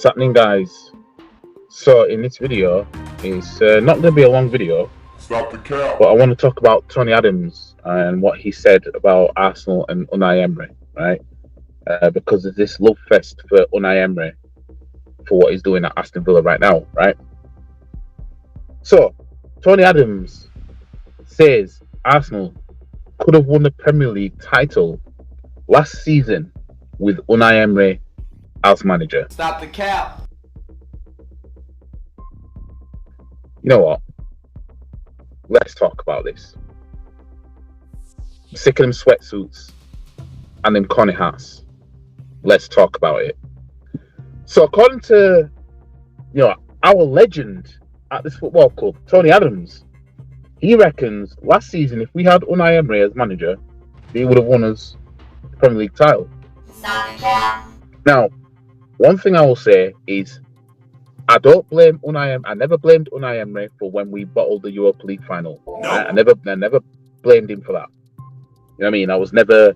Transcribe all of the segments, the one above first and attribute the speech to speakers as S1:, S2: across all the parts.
S1: What's happening, guys? So in this video, it's not going to be a long video.
S2: Stop the cap.
S1: But I want to talk about Tony Adams and what he said about Arsenal and Unai Emery, right? Because of this love fest for Unai Emery for what he's doing at Aston Villa right now, right? So Tony Adams says Arsenal could have won the Premier League title last season with Unai Emery as manager.
S3: Stop the cap.
S1: You know what? Let's talk about this. I'm sick of them sweatsuits and them Connie hats. Let's talk about it. So according to our legend at this football club, Tony Adams, he reckons last season if we had Unai Emery as manager, he would have won us the Premier League title. Now, one thing I will say is I don't blame Unai Emery. I never blamed Unai Emery for when we bottled the Europa League final.
S2: No.
S1: I never blamed him for that. You know what I mean? I was never,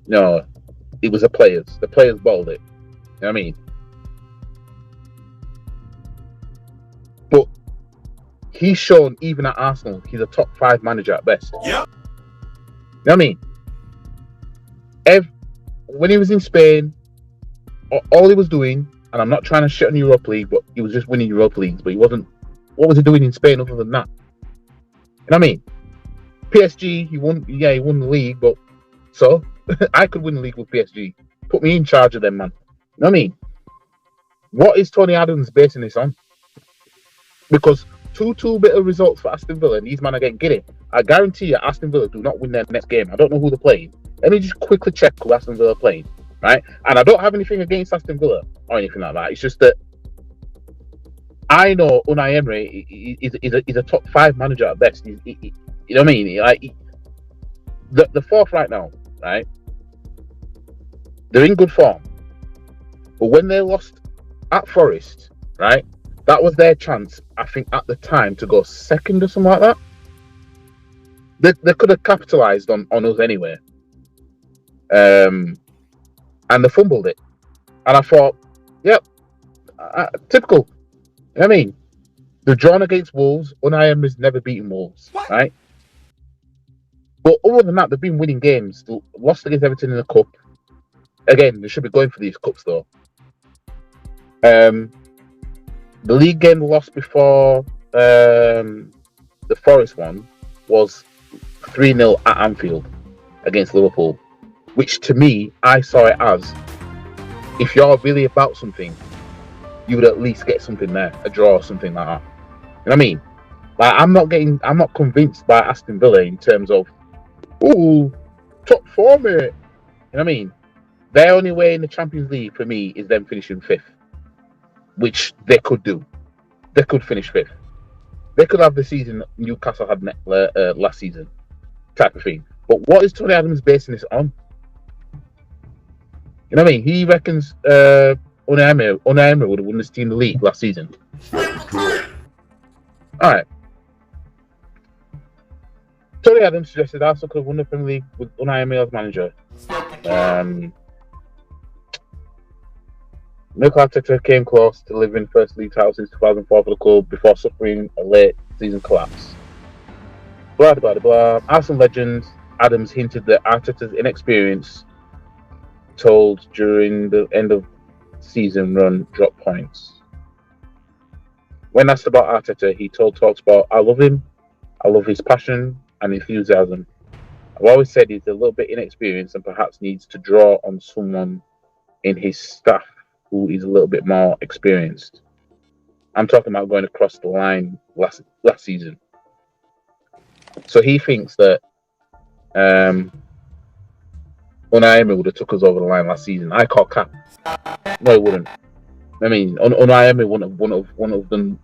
S1: it was the players. The players bottled it. You know what I mean? But he's shown, even at Arsenal, he's a top 5 manager at best.
S2: Yep.
S1: You know what I mean? When he was in Spain, all he was doing, and I'm not trying to shit on Europa League, but he was just winning Europa Leagues, but he wasn't. What was he doing in Spain other than that? You know what I mean? PSG, he won the league, but so I could win the league with PSG. Put me in charge of them, man. You know what I mean? What is Tony Adams basing this on? Because 2-2 bit of results for Aston Villa, and these men are getting giddy. I guarantee you, Aston Villa do not win their next game. I don't know who they're playing. Let me just quickly check who Aston Villa are playing. Right, and I don't have anything against Aston Villa or anything like that. It's just that I know Unai Emery is a top 5 manager at best. You know what I mean? Like the fourth right now, right? They're in good form, but when they lost at Forest, right, that was their chance. I think at the time to go second or something like that. They could have capitalised on us anyway. And they fumbled it. And I thought, yep, typical. You know what I mean? They've drawn against Wolves. Unai Emery's never beaten Wolves, right? But other than that, they've been winning games. Lost against Everton in the Cup. Again, they should be going for these Cups, though. The league game they lost before the Forest one was 3-0 at Anfield against Liverpool. Which to me, I saw it as, if you're really about something, you would at least get something there, a draw or something like that. You know what I mean? Like I'm not convinced by Aston Villa in terms of, top 4, mate. You know what I mean? Their only way in the Champions League for me is them finishing 5th, which they could do. They could finish 5th. They could have the season Newcastle had last season, type of thing. But what is Tony Adams basing this on? You know what I mean? He reckons Unai Emery would have won this team the league last season. Alright. Tony Adams suggested Arsenal could have won the Premier League with Unai Emery as manager. Mikel Arteta came close to delivering first league title since 2004 for the club before suffering a late season collapse. Blah, blah, blah, blah. Arsenal legend Adams hinted that Arteta's inexperience told during the end of season run drop points. When asked about Arteta, he told TalkSport, I love him, I love his passion and enthusiasm. I've always said he's a little bit inexperienced and perhaps needs to draw on someone in his staff who is a little bit more experienced. I'm talking about going across the line last season. So he thinks that Unai Emery would have took us over the line last season. I call cap. No, he wouldn't. I mean, Unai Emery wouldn't have done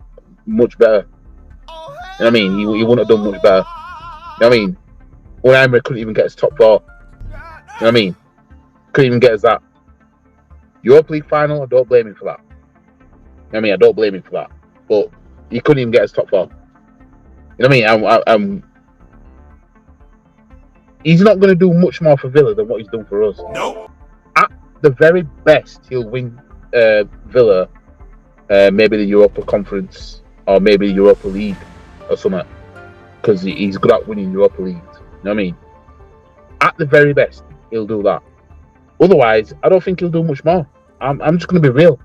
S1: much better. You know what I mean? He wouldn't have done much better. You know what I mean? Unai Emery couldn't even get his top 4. You know what I mean? Couldn't even get us that. Europa League final, I don't blame him for that. You know what I mean? I don't blame him for that. But he couldn't even get his top 4. You know what I mean? He's not going to do much more for Villa than what he's done for us.
S2: Nope.
S1: At the very best, he'll win Villa maybe the Europa Conference or maybe the Europa League or something, because he's good at winning Europa Leagues. You know what I mean? At the very best, he'll do that. Otherwise, I don't think he'll do much more. I'm just going to be real.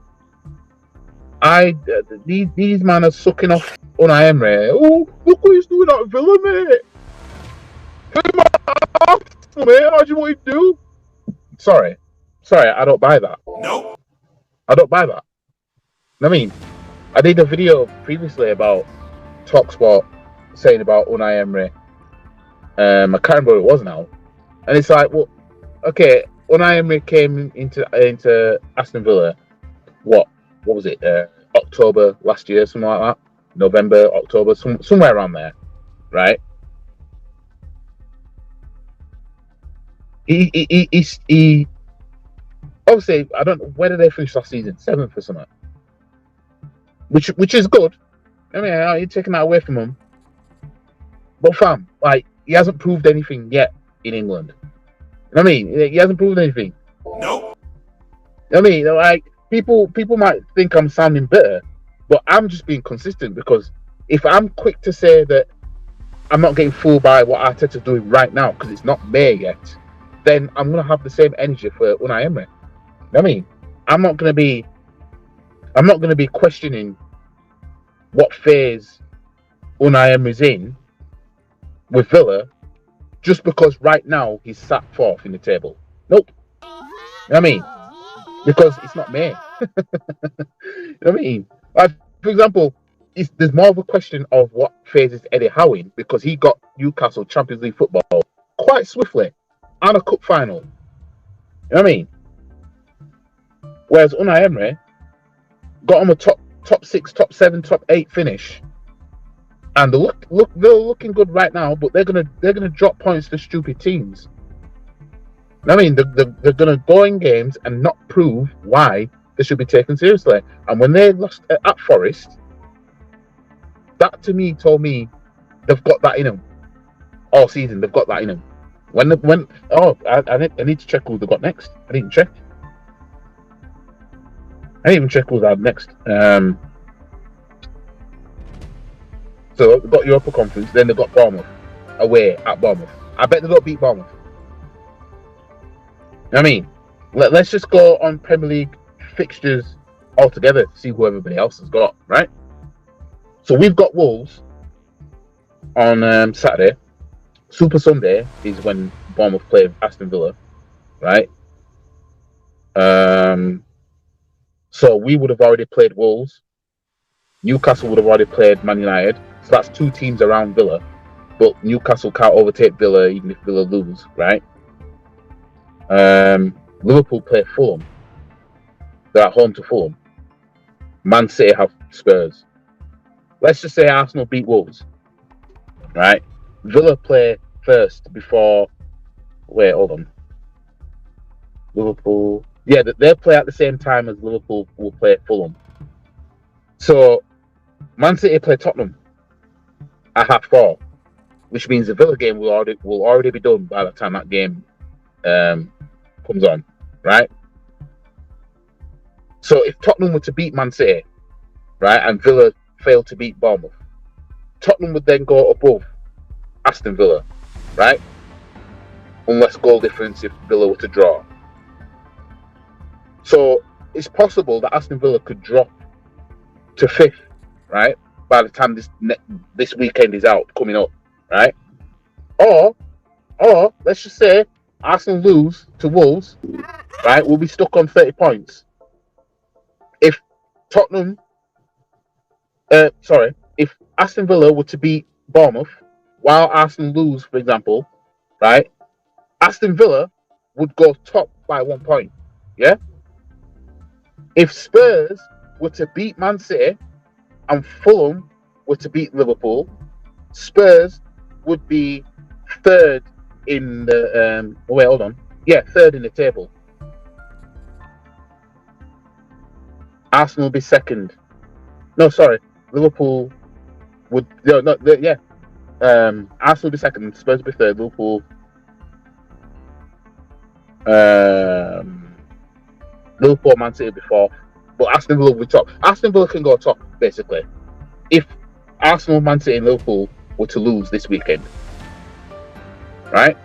S1: These men are sucking off Unai Emery. Oh, look what he's doing at Villa, mate. Mate, how do you want to do? Sorry, I don't buy that.
S2: Nope.
S1: I don't buy that. I mean, I did a video previously about Talksport saying about Unai Emery. I can't remember what it was now, and it's like, well, okay, Unai Emery came into Aston Villa. What was it? October last year, something like that. November, October, somewhere around there, right? He obviously, I don't know, where did they finish last season? 7th or something, which is good. I mean, you're taking that away from him, but fam, like, he hasn't proved anything yet in England. You know what I mean? He hasn't proved anything.
S2: Nope.
S1: You know what I mean? Like, people might think I'm sounding bitter, but I'm just being consistent, because if I'm quick to say that I'm not getting fooled by what Arteta's doing right now because it's not May yet, then I'm going to have the same energy for Unai Emery. You know what I mean? I'm not going to be questioning what phase Unai Emery's in with Villa just because right now he's sat 4th in the table. Nope. You know what I mean? Because it's not May. You know what I mean? Like, for example, there's more of a question of what phase is Eddie Howe in, because he got Newcastle Champions League football quite swiftly and a cup final. You know what I mean? Whereas Unai Emery got him a top 6, top 7, top 8 finish, and they're looking good right now, but they're gonna drop points to stupid teams. I mean, they're gonna go in games and not prove why they should be taken seriously. And when they lost at Forest, that to me told me they've got that in them all season. They've got that in them. I need to check who they got next. I didn't check. I didn't even check who they had next. So they've got Europa Conference, then they've got Bournemouth away at Bournemouth. I bet they don't beat Bournemouth. I mean, let's just go on Premier League fixtures altogether to see who everybody else has got, right? So we've got Wolves on Saturday. Super Sunday is when Bournemouth play Aston Villa, right? So we would have already played Wolves. Newcastle would have already played Man United. So that's 2 teams around Villa. But Newcastle can't overtake Villa even if Villa lose, right? Liverpool play Fulham. They're at home to Fulham. Man City have Spurs. Let's just say Arsenal beat Wolves, right? Villa play first before. Wait, hold on. Liverpool. Yeah, they'll play at the same time as Liverpool will play Fulham. So Man City play Tottenham at 4:30, which means the Villa game will already be done by the time that game comes on, right? So if Tottenham were to beat Man City, right, and Villa failed to beat Bournemouth, Tottenham would then go above Aston Villa, right? Unless goal difference if Villa were to draw. So it's possible that Aston Villa could drop to 5th, right, by the time this weekend is out, coming up, right? Or let's just say Arsenal lose to Wolves, right? We'll be stuck on 30 points. If if Aston Villa were to beat Bournemouth while Arsenal lose, for example, right? Aston Villa would go top by 1 point. Yeah? If Spurs were to beat Man City and Fulham were to beat Liverpool, Spurs would be 3rd in the third in the table. Arsenal would be 2nd. No, sorry, Liverpool would Arsenal would be 2nd, Spurs would be 3rd, Liverpool Man City would be 4th. but Aston Villa will be top. Aston Villa can go top basically if Arsenal, Man City, and Liverpool were to lose this weekend, right?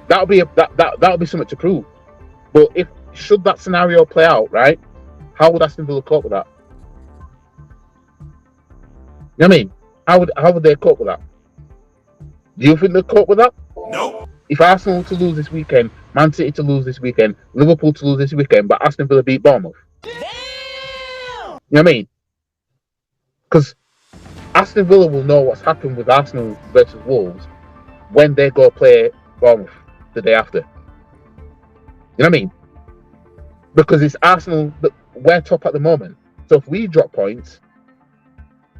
S1: That'll be that'll be something to prove. But if should that scenario play out, right? How would Aston Villa cope with that? You know what I mean? How would they cope with that? Do you think they'll cope with that?
S2: Nope.
S1: If Arsenal to lose this weekend, Man City to lose this weekend, Liverpool to lose this weekend, but Aston Villa beat Bournemouth. Damn! You know what I mean? Because Aston Villa will know what's happened with Arsenal versus Wolves when they go play Bournemouth the day after. You know what I mean? Because it's Arsenal that we're top at the moment. So if we drop points,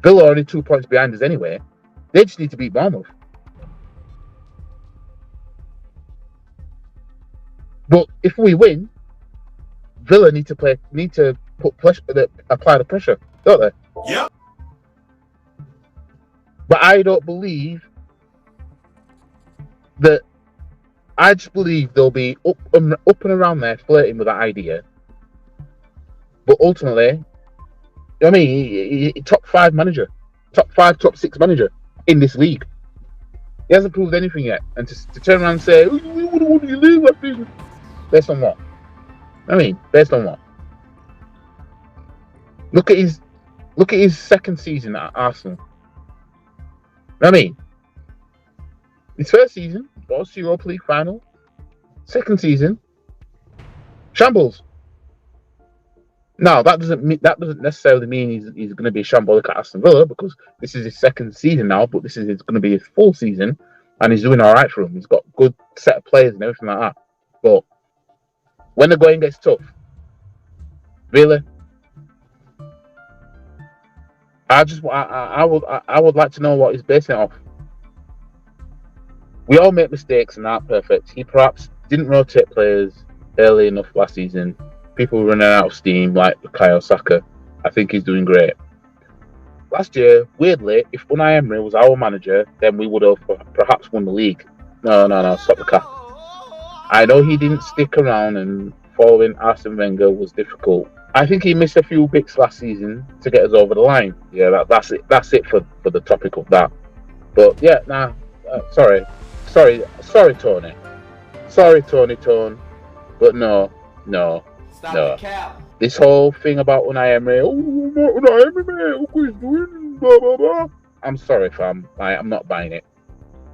S1: Villa are only 2 points behind us anyway. They just need to beat Bournemouth. But if we win, Villa need to put pressure, apply the pressure, don't they?
S2: Yep.
S1: But I don't believe that. I just believe they'll be up and around there flirting with that idea. But ultimately, you know what I mean? Top 5 manager, top 5, top 6 manager in this league. He hasn't proved anything yet, and to turn around and say, "What do you do?" Based on what? I mean, based on what? Look at his second season at Arsenal. I mean, his first season was Europa League final. Second season, shambles. Now that doesn't necessarily mean he's going to be shambolic at Aston Villa, because this is his second season now. But this is going to be his full season, and he's doing all right for him. He's got good set of players and everything like that. But when the going gets tough, really, I would like to know what he's basing it off. We all make mistakes and aren't perfect. He perhaps didn't rotate players early enough last season. People were running out of steam, like Bukayo Saka. I think he's doing great. Last year, weirdly, if Unai Emery was our manager, then we would have perhaps won the league. No, stop the cap. I know he didn't stick around, and following Arsene Wenger was difficult. I think he missed a few bits last season to get us over the line. Yeah, that's it. That's it for the topic of that. But yeah, sorry, Tony. Sorry, Tone. But no.
S2: Stop the cap.
S1: This whole thing about Unai Emery, Unai Emery, look what he's doing, blah blah blah. I'm sorry, fam. I'm not buying it.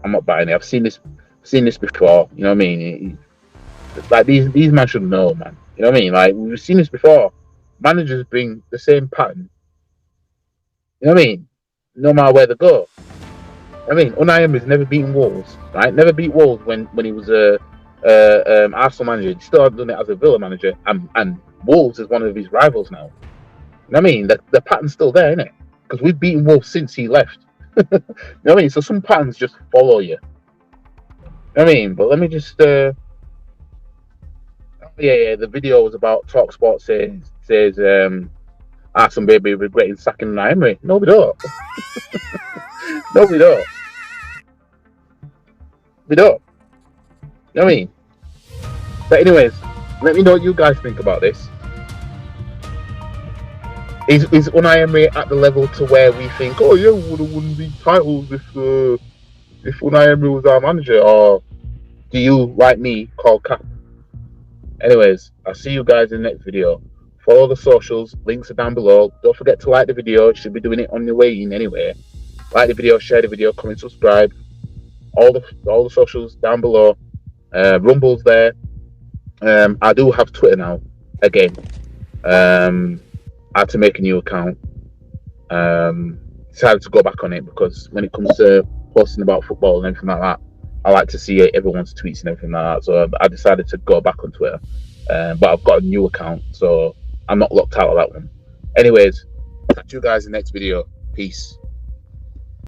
S1: I've seen this before. You know what I mean? Like these men should know, man. You know what I mean? Like, we've seen this before. Managers bring the same pattern. You know what I mean? No matter where they go. I mean, Unai Emery's never beaten Wolves, right? Never beat Wolves when he was a Arsenal manager. He still hasn't done it as a Villa manager, and Wolves is one of his rivals now. You know what I mean? The pattern's still there, isn't it? Because we've beaten Wolves since he left. You know what I mean? So some patterns just follow you. You know what I mean? But let me just the video was about TalkSport says Arsenal baby regretting sacking Unai Emery. No, we don't. No, we don't. We don't. You know what I mean? But anyways, let me know what you guys think about this. Is Unai Emery at the level to where we think, oh yeah, we would have won league titles if Unai Emery was our manager? Or do you, like me, call cap? Anyways, I'll see you guys in the next video. Follow the socials, links are down below. Don't forget to like the video. You should be doing it on your way in anyway. Like the video, share the video, comment, subscribe. All the socials down below. Rumble's there. I do have Twitter now again. I had to make a new account. Decided to go back on it because when it comes to posting about football and everything like that, I like to see everyone's tweets and everything like that. So I decided to go back on Twitter. But I've got a new account, so I'm not locked out of that one. Anyways, catch you guys in the next video. Peace.